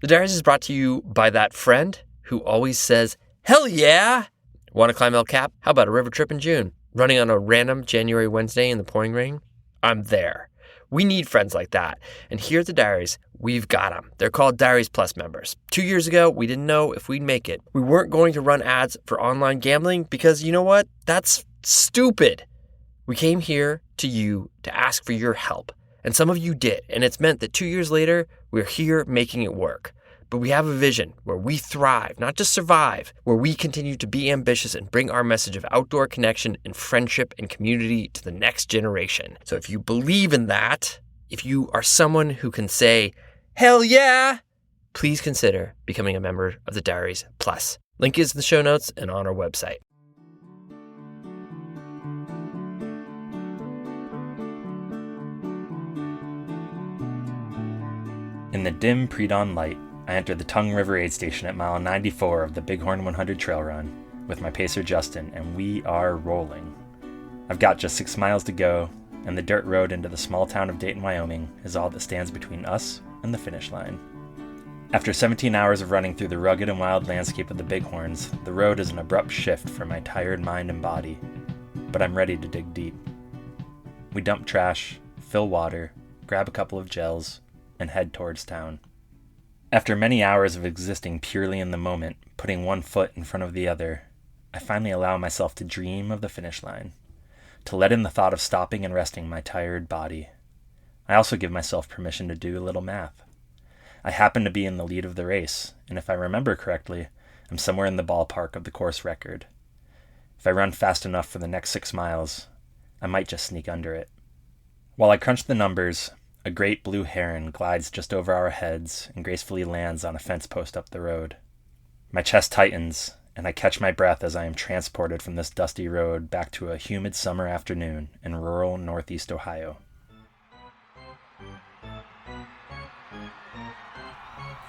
The Diaries is brought to you by that friend who always says, "Hell yeah!" Want to climb El Cap? How about a river trip in June? Running on a random January Wednesday in the pouring rain? I'm there. We need friends like that. And here at the Diaries, we've got them. They're called Diaries Plus members. 2 years ago, we didn't know if we'd make it. We weren't going to run ads for online gambling because you know what? That's stupid. We came here to you to ask for your help. And some of you did. And it's meant that 2 years later, we're here making it work. But we have a vision where we thrive, not just survive, where we continue to be ambitious and bring our message of outdoor connection and friendship and community to the next generation. So if you believe in that, if you are someone who can say, "Hell yeah," please consider becoming a member of the Diaries Plus. Link is in the show notes and on our website. In the dim pre-dawn light, I entered the Tongue River aid station at mile 94 of the Bighorn 100 trail run with my pacer Justin, and we are rolling. I've got just 6 miles to go, and the dirt road into the small town of Dayton, Wyoming is all that stands between us and the finish line. After 17 hours of running through the rugged and wild landscape of the Bighorns, the road is an abrupt shift for my tired mind and body, but I'm ready to dig deep. We dump trash, fill water, grab a couple of gels, and head towards town. After many hours of existing purely in the moment, putting one foot in front of the other, I finally allow myself to dream of the finish line, to let in the thought of stopping and resting my tired body. I also give myself permission to do a little math. I happen to be in the lead of the race, and if I remember correctly, I'm somewhere in the ballpark of the course record. If I run fast enough for the next 6 miles, I might just sneak under it. While I crunch the numbers, a great blue heron glides just over our heads and gracefully lands on a fence post up the road. My chest tightens, and I catch my breath as I am transported from this dusty road back to a humid summer afternoon in rural northeast Ohio.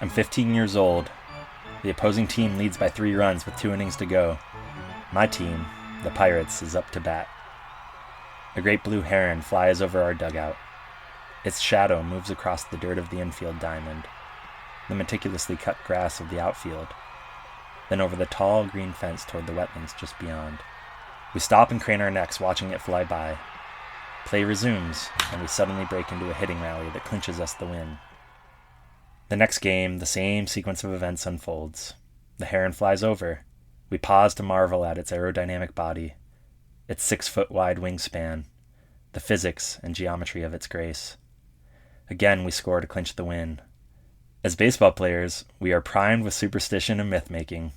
I'm 15 years old. The opposing team leads by 3 runs with 2 innings to go. My team, the Pirates, is up to bat. A great blue heron flies over our dugout. Its shadow moves across the dirt of the infield diamond, the meticulously cut grass of the outfield, then over the tall green fence toward the wetlands just beyond. We stop and crane our necks watching it fly by. Play resumes, and we suddenly break into a hitting rally that clinches us the win. The next game, the same sequence of events unfolds. The heron flies over. We pause to marvel at its aerodynamic body, its 6-foot-wide wingspan, the physics and geometry of its grace. Again, we score to clinch the win. As baseball players, we are primed with superstition and myth-making.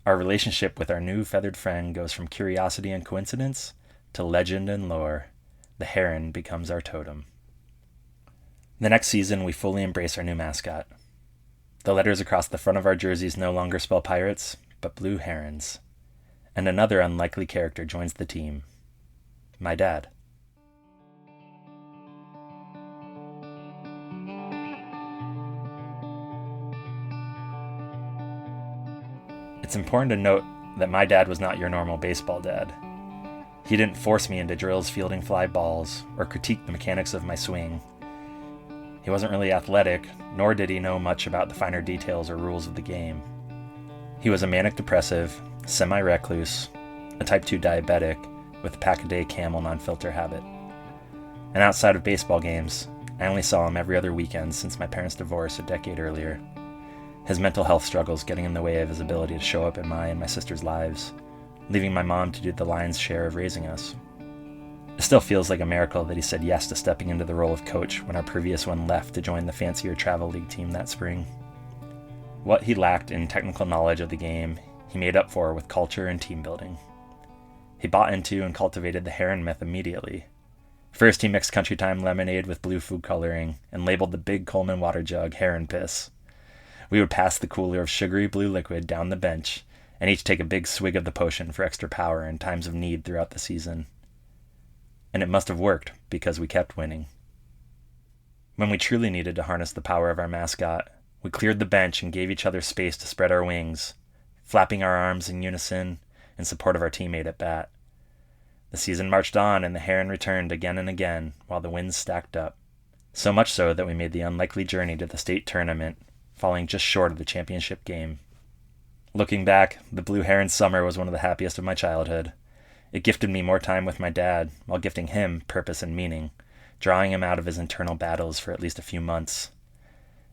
Our relationship with our new feathered friend goes from curiosity and coincidence to legend and lore. The heron becomes our totem. The next season, we fully embrace our new mascot. The letters across the front of our jerseys no longer spell pirates, but blue herons. And another unlikely character joins the team. My dad. It's important to note that my dad was not your normal baseball dad. He didn't force me into drills fielding fly balls or critique the mechanics of my swing. He wasn't really athletic, nor did he know much about the finer details or rules of the game. He was a manic-depressive, semi-recluse, a type 2 diabetic with a pack-a-day Camel non-filter habit. And outside of baseball games, I only saw him every other weekend since my parents' divorce a decade earlier. His mental health struggles getting in the way of his ability to show up in my and my sister's lives, leaving my mom to do the lion's share of raising us. It still feels like a miracle that he said yes to stepping into the role of coach when our previous one left to join the fancier travel league team that spring. What he lacked in technical knowledge of the game, he made up for with culture and team building. He bought into and cultivated the heron myth immediately. First, he mixed Country Time lemonade with blue food coloring and labeled the big Coleman water jug heron piss. We would pass the cooler of sugary blue liquid down the bench and each take a big swig of the potion for extra power in times of need throughout the season. And it must have worked because we kept winning. When we truly needed to harness the power of our mascot, we cleared the bench and gave each other space to spread our wings, flapping our arms in unison in support of our teammate at bat. The season marched on and the heron returned again and again while the wins stacked up. So much so that we made the unlikely journey to the state tournament falling just short of the championship game. Looking back, the Blue Heron summer was one of the happiest of my childhood. It gifted me more time with my dad, while gifting him purpose and meaning, drawing him out of his internal battles for at least a few months.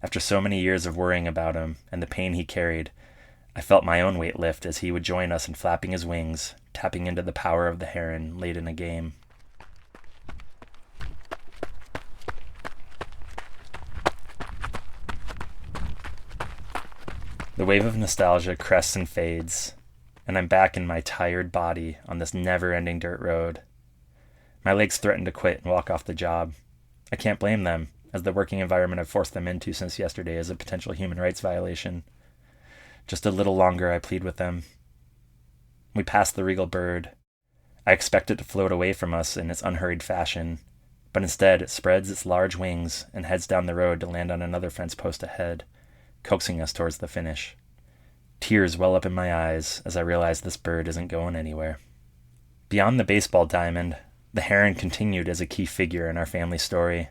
After so many years of worrying about him and the pain he carried, I felt my own weight lift as he would join us in flapping his wings, tapping into the power of the heron late in a game. The wave of nostalgia crests and fades, and I'm back in my tired body on this never-ending dirt road. My legs threaten to quit and walk off the job. I can't blame them, as the working environment I've forced them into since yesterday is a potential human rights violation. Just a little longer, I plead with them. We pass the regal bird. I expect it to float away from us in its unhurried fashion, but instead it spreads its large wings and heads down the road to land on another fence post ahead, coaxing us towards the finish. Tears well up in my eyes as I realize this bird isn't going anywhere. Beyond the baseball diamond, the heron continued as a key figure in our family story.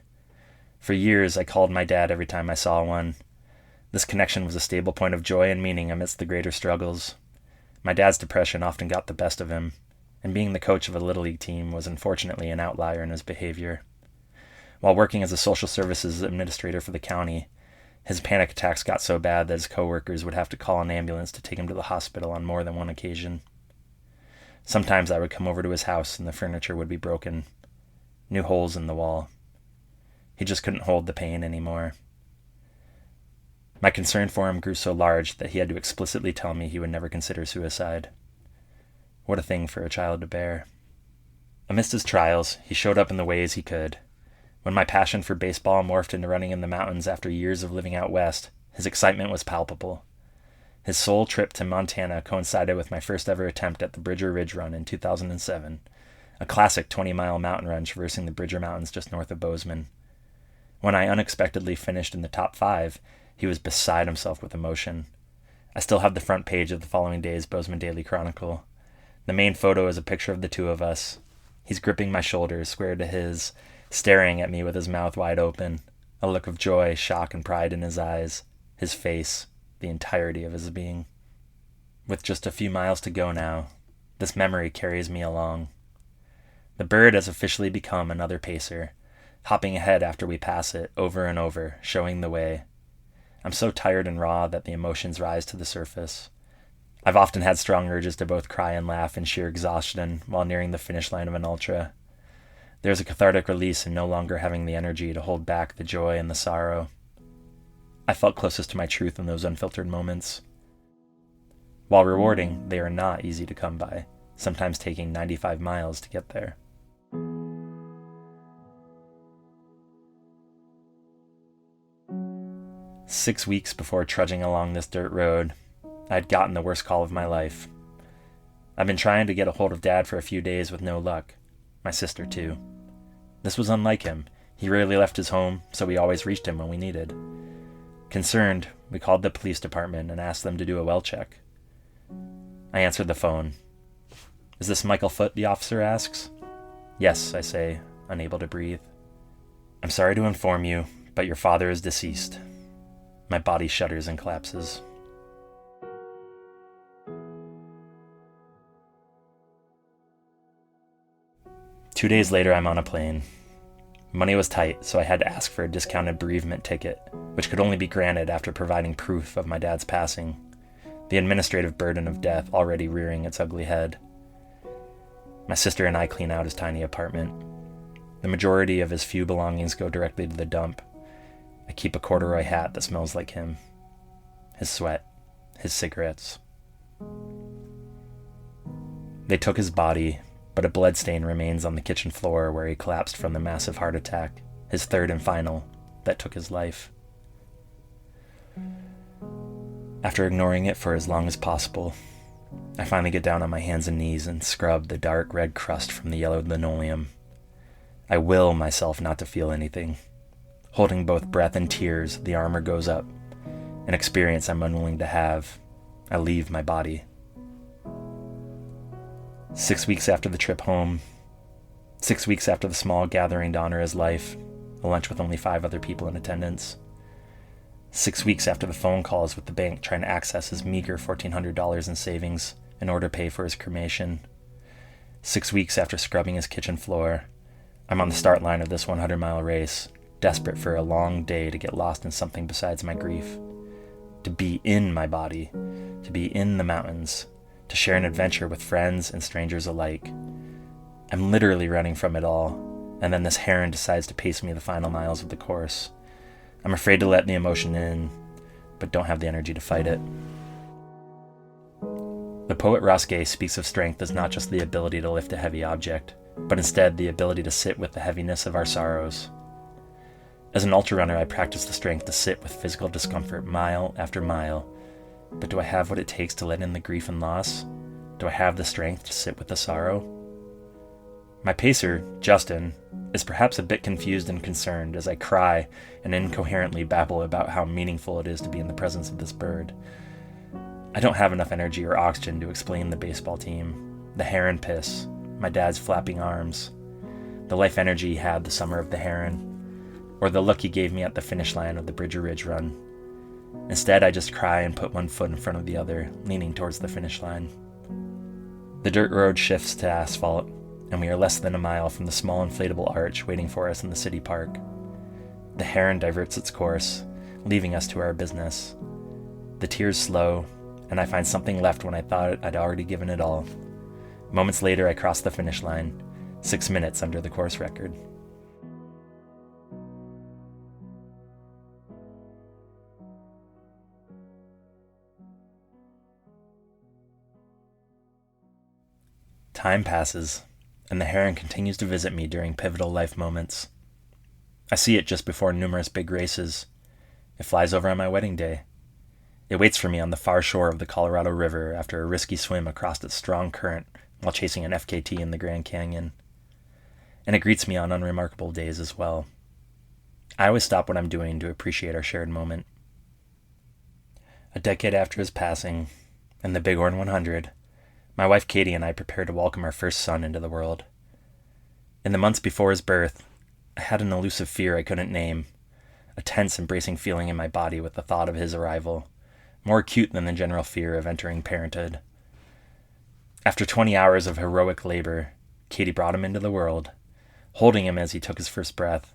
For years, I called my dad every time I saw one. This connection was a stable point of joy and meaning amidst the greater struggles. My dad's depression often got the best of him, and being the coach of a Little League team was unfortunately an outlier in his behavior. While working as a social services administrator for the county, his panic attacks got so bad that his coworkers would have to call an ambulance to take him to the hospital on more than one occasion. Sometimes I would come over to his house and the furniture would be broken, new holes in the wall. He just couldn't hold the pain anymore. My concern for him grew so large that he had to explicitly tell me he would never consider suicide. What a thing for a child to bear. Amidst his trials, he showed up in the ways he could. When my passion for baseball morphed into running in the mountains after years of living out west, his excitement was palpable. His sole trip to Montana coincided with my first ever attempt at the Bridger Ridge Run in 2007, a classic 20-mile mountain run traversing the Bridger Mountains just north of Bozeman. When I unexpectedly finished in the top 5, he was beside himself with emotion. I still have the front page of the following day's Bozeman Daily Chronicle. The main photo is a picture of the two of us. He's gripping my shoulders, square to his, staring at me with his mouth wide open, a look of joy, shock, and pride in his eyes, his face, the entirety of his being. With just a few miles to go now, this memory carries me along. The bird has officially become another pacer, hopping ahead after we pass it, over and over, showing the way. I'm so tired and raw that the emotions rise to the surface. I've often had strong urges to both cry and laugh in sheer exhaustion while nearing the finish line of an ultra. There's a cathartic release in no longer having the energy to hold back the joy and the sorrow. I felt closest to my truth in those unfiltered moments. While rewarding, they are not easy to come by, sometimes taking 95 miles to get there. "6 weeks before trudging along this dirt road, I had gotten the worst call of my life. I've been trying to get a hold of Dad for a few days with no luck. My sister, too. This was unlike him. He rarely left his home, so we always reached him when we needed. Concerned, we called the police department and asked them to do a well check. I answered the phone. 'Is this Michael Foote?' the officer asks. 'Yes,' I say, unable to breathe. 'I'm sorry to inform you, but your father is deceased.' My body shudders and collapses. Two days later, I'm on a plane. Money was tight, so I had to ask for a discounted bereavement ticket, which could only be granted after providing proof of my dad's passing, the administrative burden of death already rearing its ugly head. My sister and I clean out his tiny apartment. The majority of his few belongings go directly to the dump. I keep a corduroy hat that smells like him. His sweat. His cigarettes. They took his body, but a bloodstain remains on the kitchen floor where he collapsed from the massive heart attack, his third and final, that took his life. After ignoring it for as long as possible, I finally get down on my hands and knees and scrub the dark red crust from the yellowed linoleum. I will myself not to feel anything. Holding both breath and tears, the armor goes up, an experience I'm unwilling to have. I leave my body. 6 weeks after the trip home, 6 weeks after the small gathering to honor his life, a lunch with only 5 other people in attendance, 6 weeks after the phone calls with the bank trying to access his meager $1,400 in savings in order to pay for his cremation. 6 weeks after scrubbing his kitchen floor, I'm on the start line of this 100-mile race, desperate for a long day to get lost in something besides my grief. To be in my body, to be in the mountains, to share an adventure with friends and strangers alike. I'm literally running from it all, and then this heron decides to pace me the final miles of the course. I'm afraid to let the emotion in, but don't have the energy to fight it. The poet Ross Gay speaks of strength as not just the ability to lift a heavy object, but instead the ability to sit with the heaviness of our sorrows. As an ultra runner, I practice the strength to sit with physical discomfort mile after mile, but do I have what it takes to let in the grief and loss? Do I have the strength to sit with the sorrow? My pacer, Justin, is perhaps a bit confused and concerned as I cry and incoherently babble about how meaningful it is to be in the presence of this bird. I don't have enough energy or oxygen to explain the baseball team, the heron piss, my dad's flapping arms, the life energy he had the summer of the heron, or the look he gave me at the finish line of the Bridger Ridge run. Instead, I just cry and put one foot in front of the other, leaning towards the finish line. The dirt road shifts to asphalt, and we are less than a mile from the small inflatable arch waiting for us in the city park. The heron diverts its course, leaving us to our business. The tears slow, and I find something left when I thought I'd already given it all. Moments later, I cross the finish line, 6 minutes under the course record. Time passes, and the heron continues to visit me during pivotal life moments. I see it just before numerous big races. It flies over on my wedding day. It waits for me on the far shore of the Colorado River after a risky swim across its strong current while chasing an FKT in the Grand Canyon. And it greets me on unremarkable days as well. I always stop what I'm doing to appreciate our shared moment. A decade after his passing, in the Bighorn 100, my wife Katie and I prepare to welcome our first son into the world. In the months before his birth, I had an elusive fear I couldn't name, a tense, embracing feeling in my body with the thought of his arrival, more acute than the general fear of entering parenthood. After 20 hours of heroic labor, Katie brought him into the world. Holding him as he took his first breath,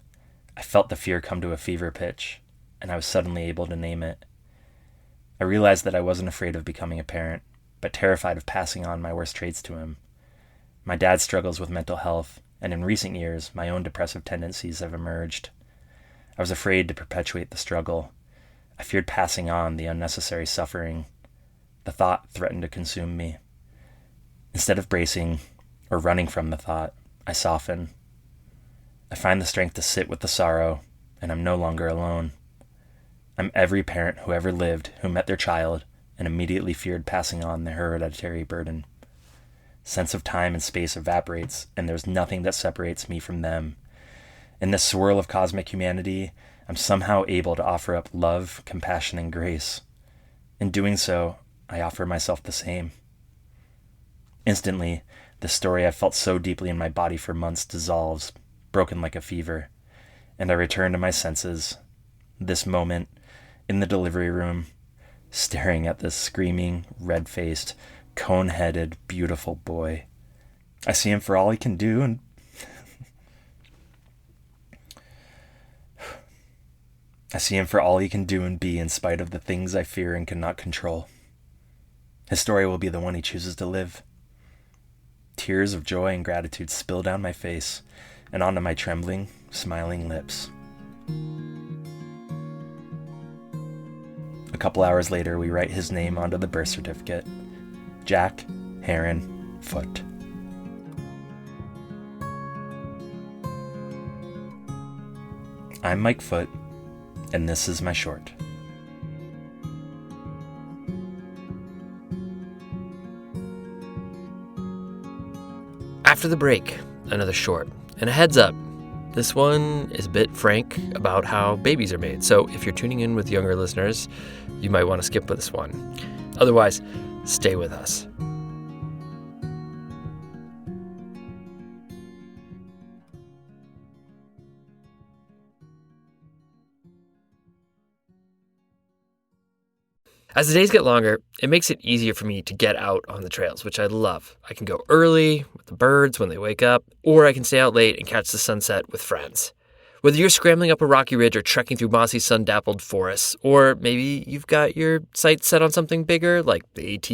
I felt the fear come to a fever pitch, and I was suddenly able to name it. I realized that I wasn't afraid of becoming a parent, but terrified of passing on my worst traits to him. My dad struggles with mental health, and in recent years, my own depressive tendencies have emerged. I was afraid to perpetuate the struggle. I feared passing on the unnecessary suffering. The thought threatened to consume me. Instead of bracing or running from the thought, I soften. I find the strength to sit with the sorrow, and I'm no longer alone. I'm every parent who ever lived who met their child and immediately feared passing on their hereditary burden. Sense of time and space evaporates, and there's nothing that separates me from them. In this swirl of cosmic humanity, I'm somehow able to offer up love, compassion, and grace. In doing so, I offer myself the same. Instantly, the story I've felt so deeply in my body for months dissolves, broken like a fever, and I return to my senses. This moment, in the delivery room, staring at this screaming, red-faced, cone-headed, beautiful boy. I see him for all he can do, and be in spite of the things I fear and cannot control. His story will be the one he chooses to live. Tears of joy and gratitude spill down my face and onto my trembling, smiling lips. A couple hours later, we write his name onto the birth certificate. Jack Heron Foote. I'm Mike Foote, and this is my short. After the break, another short. And a heads up, this one is a bit frank about how babies are made. So if you're tuning in with younger listeners, you might want to skip this one. Otherwise, stay with us. As the days get longer, it makes it easier for me to get out on the trails, which I love. I can go early with the birds when they wake up, or I can stay out late and catch the sunset with friends. Whether you're scrambling up a rocky ridge or trekking through mossy, sun-dappled forests, or maybe you've got your sights set on something bigger like the AT,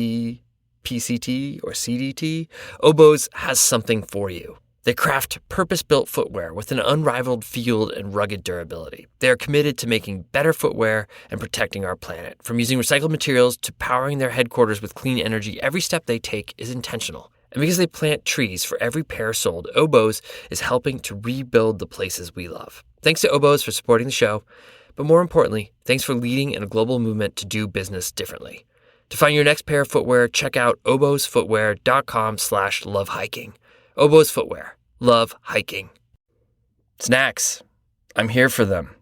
PCT, or CDT, Oboz has something for you. They craft purpose-built footwear with an unrivaled field and rugged durability. They are committed to making better footwear and protecting our planet. From using recycled materials to powering their headquarters with clean energy, every step they take is intentional. And because they plant trees for every pair sold, Oboz is helping to rebuild the places we love. Thanks to Oboz for supporting the show, but more importantly, thanks for leading in a global movement to do business differently. To find your next pair of footwear, check out obozfootwear.com/lovehiking. Oboz Footwear. Love hiking. Snacks. I'm here for them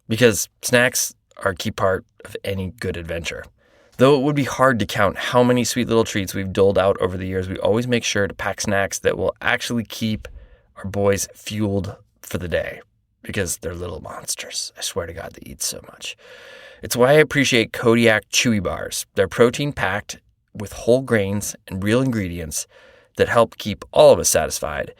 because snacks are a key part of any good adventure. Though it would be hard to count how many sweet little treats we've doled out over the years, we always make sure to pack snacks that will actually keep our boys fueled for the day because they're little monsters. I swear to God, they eat so much. It's why I appreciate Kodiak Chewy Bars. They're protein-packed with whole grains and real ingredients that help keep all of us satisfied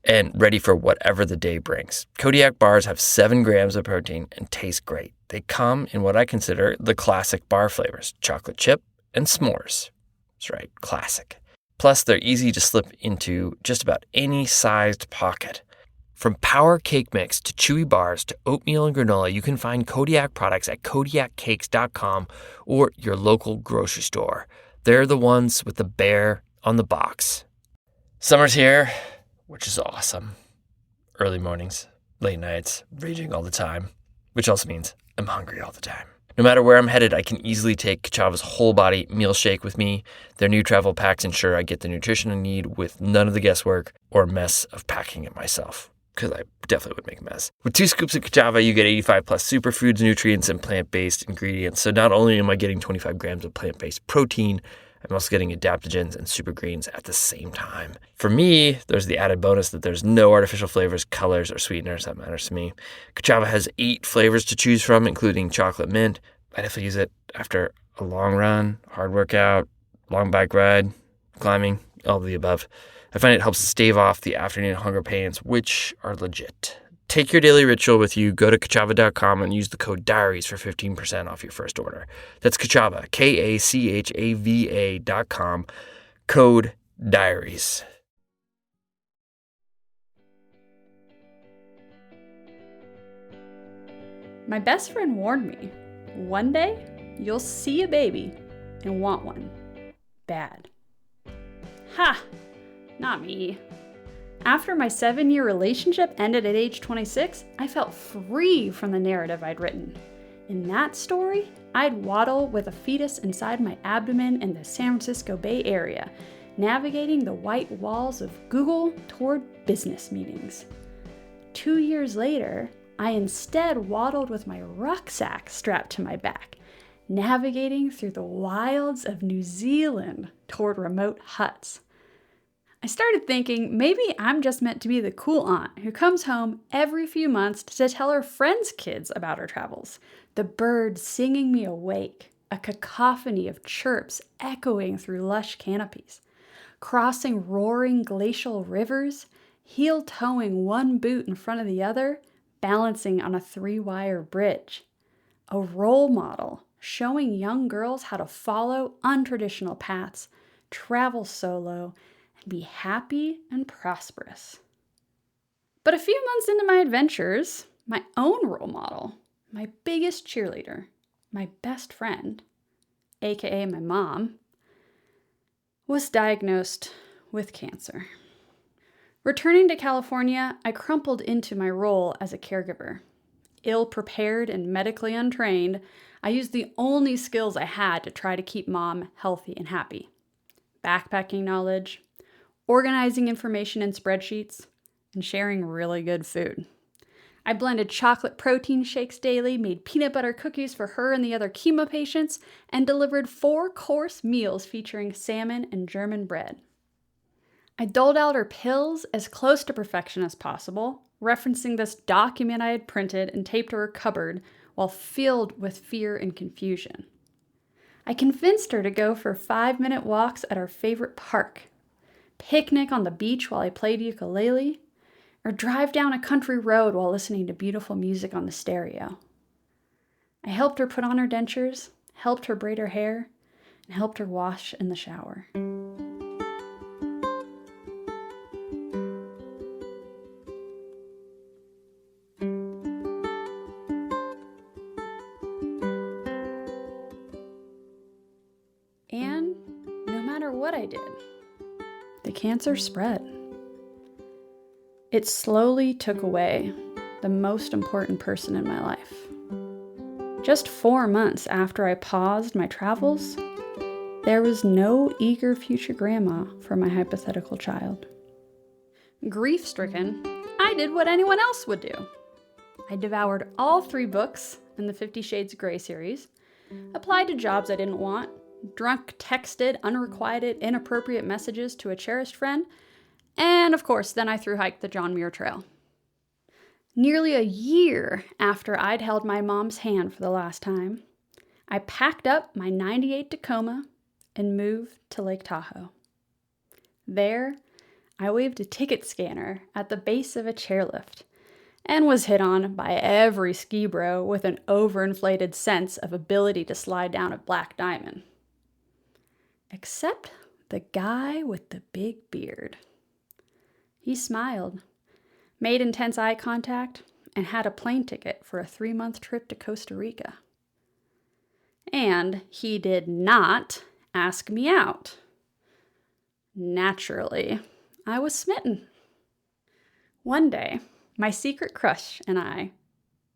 and ready for whatever the day brings. Kodiak bars have 7 grams of protein and taste great. They come in what I consider the classic bar flavors, chocolate chip and s'mores. That's right, classic. Plus, they're easy to slip into just about any sized pocket. From power cake mix to chewy bars to oatmeal and granola, you can find Kodiak products at kodiakcakes.com or your local grocery store. They're the ones with the bear on the box. Summer's here, which is awesome. Early mornings, late nights, raging all the time, which also means I'm hungry all the time. No matter where I'm headed, I can easily take Ka'Chava's whole body meal shake with me. Their new travel packs ensure I get the nutrition I need with none of the guesswork or mess of packing it myself, because I definitely would make a mess. With 2 scoops of Ka'Chava, you get 85 plus superfoods, nutrients, and plant-based ingredients. So not only am I getting 25 grams of plant-based protein, I'm also getting adaptogens and super greens at the same time. For me, there's the added bonus that there's no artificial flavors, colors, or sweeteners. That matters to me. Ka'Chava has 8 flavors to choose from, including chocolate mint. I definitely use it after a long run, hard workout, long bike ride, climbing, all of the above. I find it helps to stave off the afternoon hunger pains, which are legit. Take your daily ritual with you. Go to Ka'Chava.com and use the code DIARIES for 15% off your first order. That's Ka'Chava, Kachava.com, code DIARIES. My best friend warned me, one day you'll see a baby and want one. Bad. Ha! Not me. After my 7-year relationship ended at age 26, I felt free from the narrative I'd written. In that story, I'd waddle with a fetus inside my abdomen in the San Francisco Bay Area, navigating the white walls of Google toward business meetings. 2 years later, I instead waddled with my rucksack strapped to my back, navigating through the wilds of New Zealand toward remote huts. I started thinking maybe I'm just meant to be the cool aunt who comes home every few months to tell her friends' kids about her travels. The birds singing me awake, a cacophony of chirps echoing through lush canopies. Crossing roaring glacial rivers, heel-toeing one boot in front of the other, balancing on a 3-wire bridge. A role model showing young girls how to follow untraditional paths, travel solo, be happy and prosperous. But a few months into my adventures, my own role model, my biggest cheerleader, my best friend, aka my mom, was diagnosed with cancer. Returning to California, I crumpled into my role as a caregiver. Ill-prepared and medically untrained, I used the only skills I had to try to keep mom healthy and happy. Backpacking knowledge, organizing information in spreadsheets, and sharing really good food. I blended chocolate protein shakes daily, made peanut butter cookies for her and the other chemo patients, and delivered 4-course meals featuring salmon and German bread. I doled out her pills as close to perfection as possible, referencing this document I had printed and taped to her cupboard while filled with fear and confusion. I convinced her to go for 5-minute walks at our favorite park, picnic on the beach while I played ukulele, or drive down a country road while listening to beautiful music on the stereo. I helped her put on her dentures, helped her braid her hair, and helped her wash in the shower. And no matter what I did, the cancer spread. It slowly took away the most important person in my life. Just 4 months after I paused my travels, there was no eager future grandma for my hypothetical child. Grief-stricken, I did what anyone else would do. I devoured all 3 books in the 50 Shades of Grey series, applied to jobs I didn't want, drunk texted unrequited inappropriate messages to a cherished friend, and of course, then I thru-hiked the John Muir Trail. Nearly a year after I'd held my mom's hand for the last time, I packed up my '98 Tacoma and moved to Lake Tahoe. There, I waved a ticket scanner at the base of a chairlift and was hit on by every ski bro with an overinflated sense of ability to slide down a black diamond. Except the guy with the big beard. He smiled, made intense eye contact, and had a plane ticket for a 3-month trip to Costa Rica. And he did not ask me out. Naturally, I was smitten. One day, my secret crush and I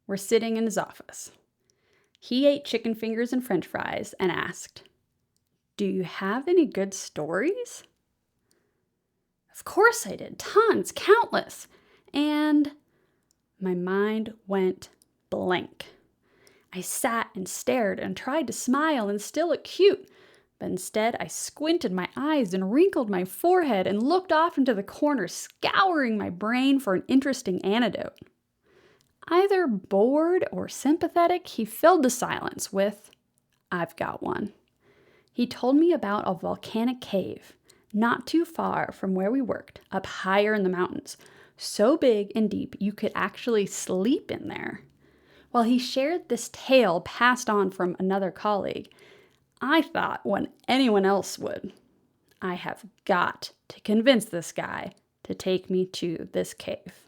were sitting in his office. He ate chicken fingers and french fries and asked, "Do you have any good stories?" Of course I did. Tons, countless. And my mind went blank. I sat and stared and tried to smile and still look cute, but instead I squinted my eyes and wrinkled my forehead and looked off into the corner, scouring my brain for an interesting anecdote. Either bored or sympathetic, he filled the silence with, "I've got one." He told me about a volcanic cave not too far from where we worked, up higher in the mountains, so big and deep you could actually sleep in there. While he shared this tale passed on from another colleague, I thought when anyone else would, I have got to convince this guy to take me to this cave.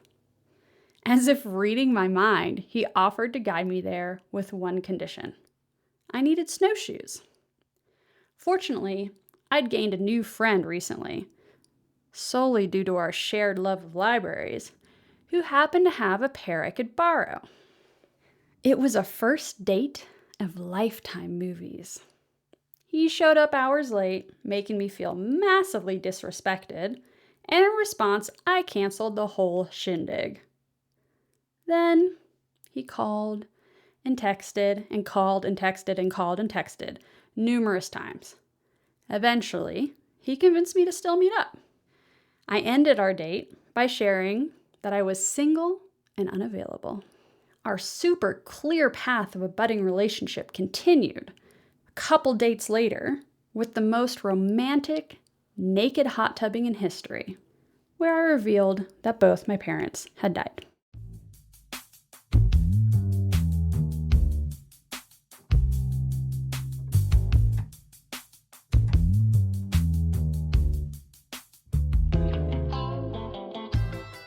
As if reading my mind, he offered to guide me there with one condition. I needed snowshoes. Fortunately, I'd gained a new friend recently, solely due to our shared love of libraries, who happened to have a pair I could borrow. It was a first date of Lifetime movies. He showed up hours late, making me feel massively disrespected, and in response, I canceled the whole shindig. Then he called and texted and called and texted and called and texted numerous times. Eventually, he convinced me to still meet up. I ended our date by sharing that I was single and unavailable. Our super clear path of a budding relationship continued a couple dates later with the most romantic naked hot tubbing in history, where I revealed that both my parents had died.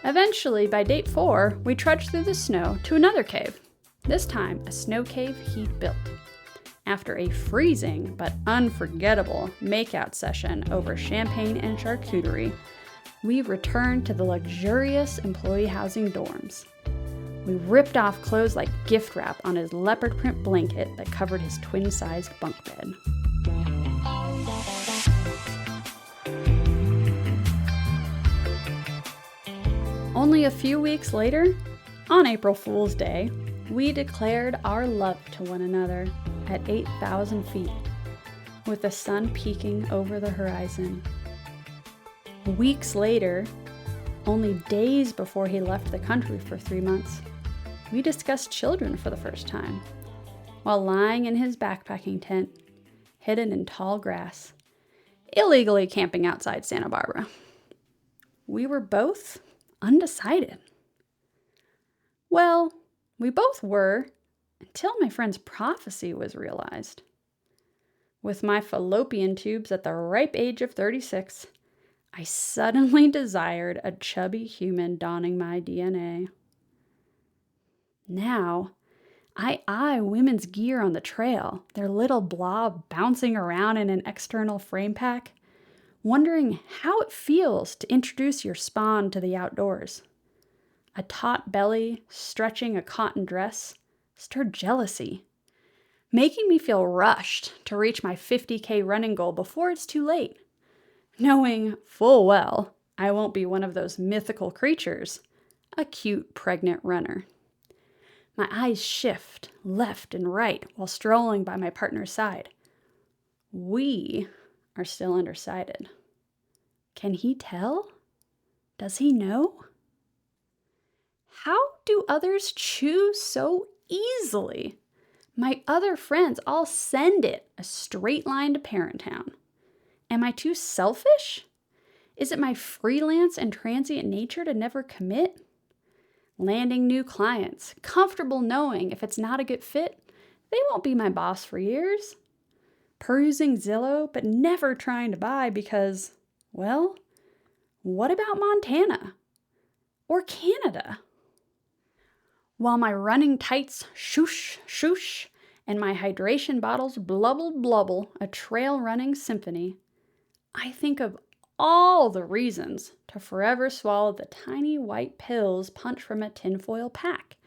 Eventually, by date 4, we trudged through the snow to another cave, this time a snow cave he'd built. After a freezing but unforgettable makeout session over champagne and charcuterie, we returned to the luxurious employee housing dorms. We ripped off clothes like gift wrap on his leopard print blanket that covered his twin-sized bunk bed. Only a few weeks later, on April Fool's Day, we declared our love to one another at 8,000 feet, with the sun peeking over the horizon. Weeks later, only days before he left the country for 3 months, we discussed children for the first time, while lying in his backpacking tent hidden in tall grass, illegally camping outside Santa Barbara. We were both undecided. Well, we both were until my friend's prophecy was realized. With my fallopian tubes at the ripe age of 36, I suddenly desired a chubby human donning my DNA. Now, I eye women's gear on the trail, their little blob bouncing around in an external frame pack, wondering how it feels to introduce your spawn to the outdoors. A taut belly stretching a cotton dress stirred jealousy, making me feel rushed to reach my 50K running goal before it's too late, knowing full well I won't be one of those mythical creatures, a cute pregnant runner. My eyes shift left and right while strolling by my partner's side. We are still undecided. Can he tell? Does he know? How do others choose so easily? My other friends all send it a straight line to Parenttown. Am I too selfish? Is it my freelance and transient nature to never commit? Landing new clients, comfortable knowing if it's not a good fit, they won't be my boss for years. Perusing Zillow, but never trying to buy because, well, what about Montana? Or Canada? While my running tights shoosh, shoosh, and my hydration bottles blubble, blubble, a trail running symphony, I think of all the reasons to forever swallow the tiny white pills punched from a tinfoil pack.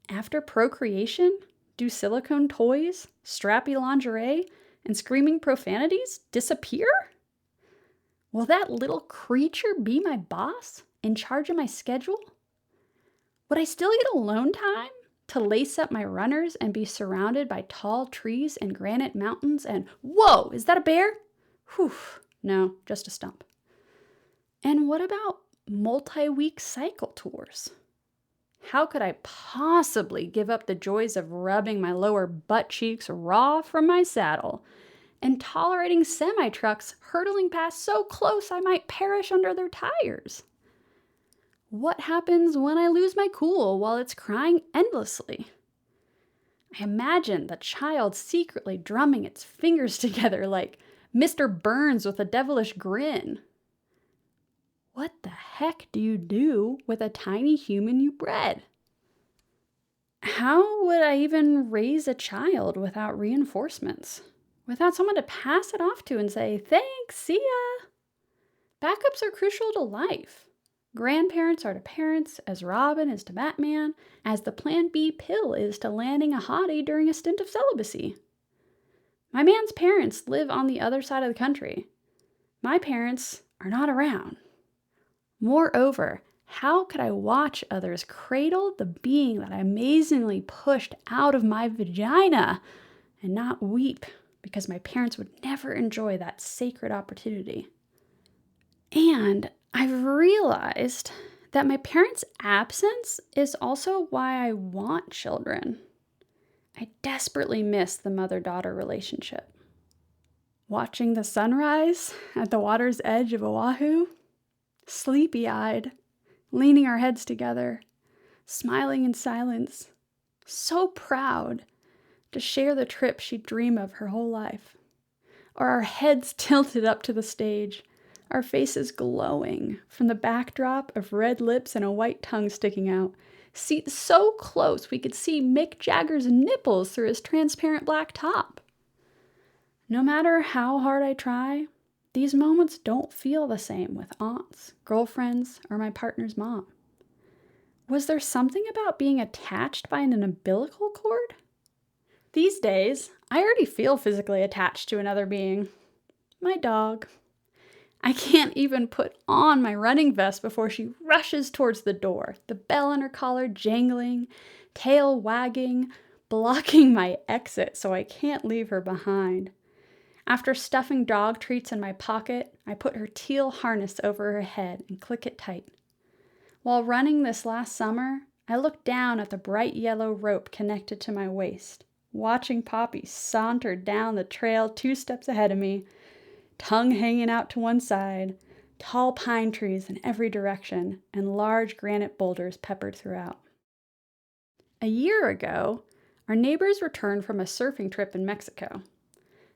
After procreation, do silicone toys, strappy lingerie, and screaming profanities disappear? Will that little creature be my boss, in charge of my schedule? Would I still get alone time to lace up my runners and be surrounded by tall trees and granite mountains and, whoa, is that a bear? Whew, no, just a stump. And what about multi-week cycle tours? How could I possibly give up the joys of rubbing my lower butt cheeks raw from my saddle and tolerating semi-trucks hurtling past so close I might perish under their tires? What happens when I lose my cool while it's crying endlessly? I imagine the child secretly drumming its fingers together like Mr. Burns with a devilish grin. What the heck do you do with a tiny human you bred? How would I even raise a child without reinforcements? Without someone to pass it off to and say, thanks, see ya? Backups are crucial to life. Grandparents are to parents as Robin is to Batman, as the Plan B pill is to landing a hottie during a stint of celibacy. My man's parents live on the other side of the country. My parents are not around. Moreover, how could I watch others cradle the being that I amazingly pushed out of my vagina and not weep because my parents would never enjoy that sacred opportunity? And I've realized that my parents' absence is also why I want children. I desperately miss the mother-daughter relationship. Watching the sunrise at the water's edge of Oahu, sleepy-eyed, leaning our heads together, smiling in silence, so proud to share the trip she'd dream of her whole life. Or our heads tilted up to the stage, our faces glowing from the backdrop of red lips and a white tongue sticking out, seats so close we could see Mick Jagger's nipples through his transparent black top. No matter how hard I try, these moments don't feel the same with aunts, girlfriends, or my partner's mom. Was there something about being attached by an umbilical cord? These days, I already feel physically attached to another being. My dog. I can't even put on my running vest before she rushes towards the door, the bell on her collar jangling, tail wagging, blocking my exit so I can't leave her behind. After stuffing dog treats in my pocket, I put her teal harness over her head and click it tight. While running this last summer, I looked down at the bright yellow rope connected to my waist, watching Poppy saunter down the trail 2 steps ahead of me, tongue hanging out to one side, tall pine trees in every direction, and large granite boulders peppered throughout. A year ago, our neighbors returned from a surfing trip in Mexico.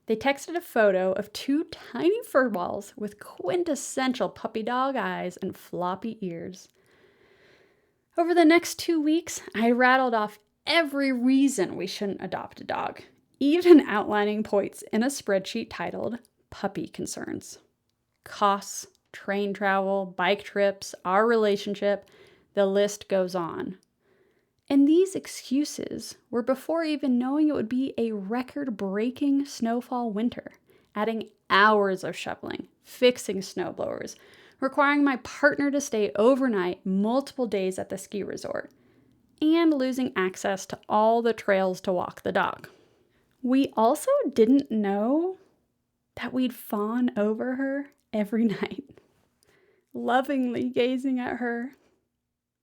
They texted a photo of 2 tiny furballs with quintessential puppy dog eyes and floppy ears. Over the next 2 weeks, I rattled off every reason we shouldn't adopt a dog, even outlining points in a spreadsheet titled Puppy Concerns. Costs, train travel, bike trips, our relationship, the list goes on. And these excuses were before even knowing it would be a record-breaking snowfall winter, adding hours of shoveling, fixing snowblowers, requiring my partner to stay overnight multiple days at the ski resort, and losing access to all the trails to walk the dog. We also didn't know that we'd fawn over her every night, lovingly gazing at her,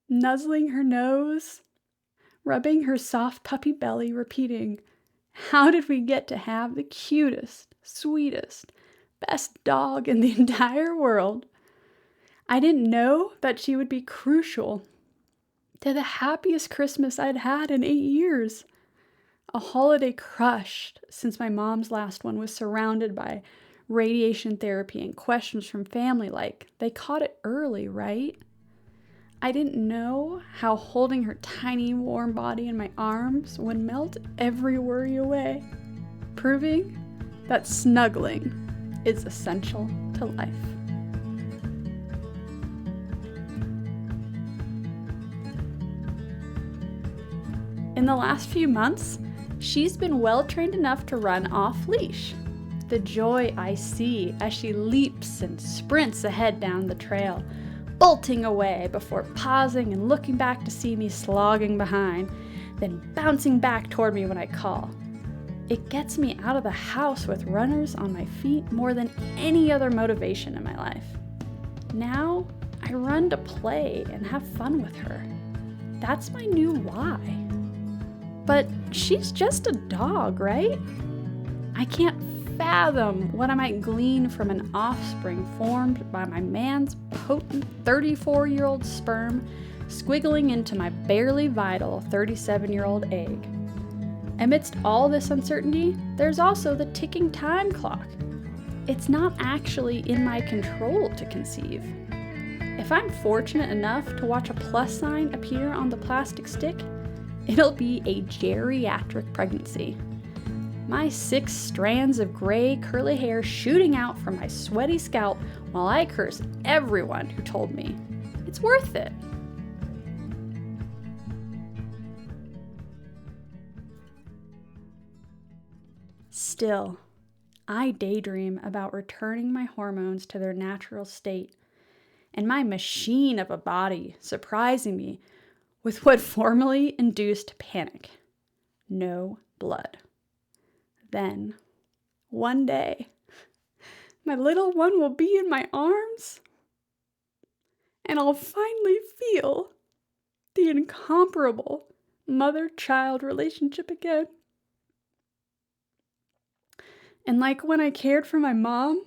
nuzzling her nose, rubbing her soft puppy belly, repeating, "How did we get to have the cutest, sweetest, best dog in the entire world?" I didn't know that she would be crucial to the happiest Christmas I'd had in 8 years. A holiday crushed since my mom's last one was surrounded by radiation therapy and questions from family like, they caught it early, right? I didn't know how holding her tiny warm body in my arms would melt every worry away, proving that snuggling is essential to life. In the last few months, she's been well trained enough to run off leash. The joy I see as she leaps and sprints ahead down the trail, bolting away before pausing and looking back to see me slogging behind, then bouncing back toward me when I call. It gets me out of the house with runners on my feet more than any other motivation in my life. Now, I run to play and have fun with her. That's my new why. But she's just a dog, right? I can't fathom what I might glean from an offspring formed by my man's potent 34-year-old sperm squiggling into my barely vital 37-year-old egg. Amidst all this uncertainty, there's also the ticking time clock. It's not actually in my control to conceive. If I'm fortunate enough to watch a plus sign appear on the plastic stick, it'll be a geriatric pregnancy. My 6 strands of gray curly hair shooting out from my sweaty scalp while I curse everyone who told me. It's worth it. Still, I daydream about returning my hormones to their natural state, and my machine of a body surprising me with what formerly induced panic. No blood. Then, one day, my little one will be in my arms, and I'll finally feel the incomparable mother-child relationship again. And like when I cared for my mom,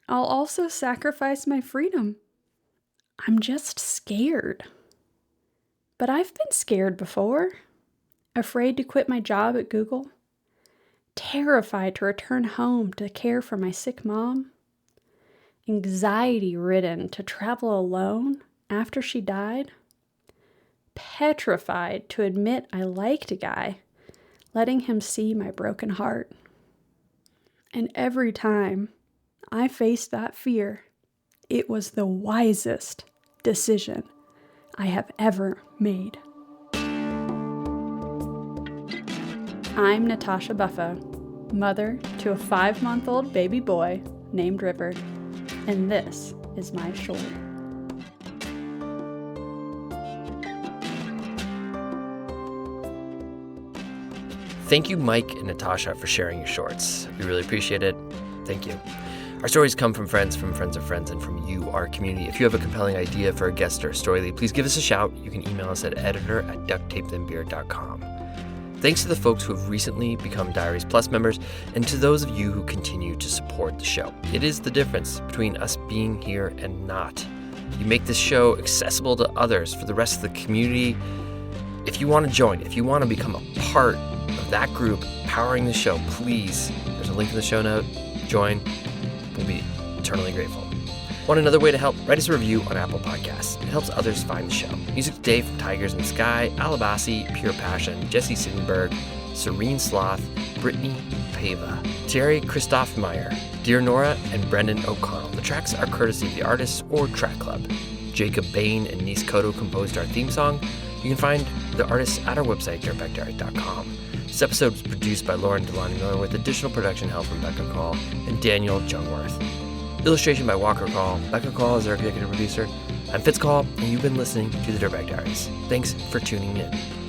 I'll also sacrifice my freedom. I'm just scared. But I've been scared before. Afraid to quit my job at Google. Terrified to return home to care for my sick mom. Anxiety-ridden to travel alone after she died. Petrified to admit I liked a guy, letting him see my broken heart. And every time I faced that fear, it was the wisest decision I have ever made. I'm Natasha Buffa, mother to a 5-month-old baby boy named River, and this is my short. Thank you, Mike and Natasha, for sharing your shorts. We really appreciate it. Thank you. Our stories come from friends of friends, and from you, our community. If you have a compelling idea for a guest or a story lead, please give us a shout. You can email us at editor@ducktapethandbeer.com. Thanks to the folks who have recently become Diaries Plus members, and to those of you who continue to support the show. It is the difference between us being here and not. You make this show accessible to others for the rest of the community. If you want to join, if you want to become a part of that group powering the show, please, there's a link in the show note. Join. We'll be eternally grateful. Want another way to help? Write us a review on Apple Podcasts. It helps others find the show. Music today from Tigers in the Sky, Alabasi, Pure Passion, Jesse Sittenberg, Serene Sloth, Brittany Pava, Terry Christoph Meyer, Dear Nora, and Brendan O'Connell. The tracks are courtesy of the artists or Track Club. Jacob Bain and Nis Koto composed our theme song. You can find the artists at our website, dirtbagdiary.com. This episode was produced by Lauren Delany Miller with additional production help from Becca Call and Daniel Jungworth. Illustration by Walker Call. Becca Call is our executive producer. I'm Fitz Call, and you've been listening to the Dirtbag Diaries. Thanks for tuning in.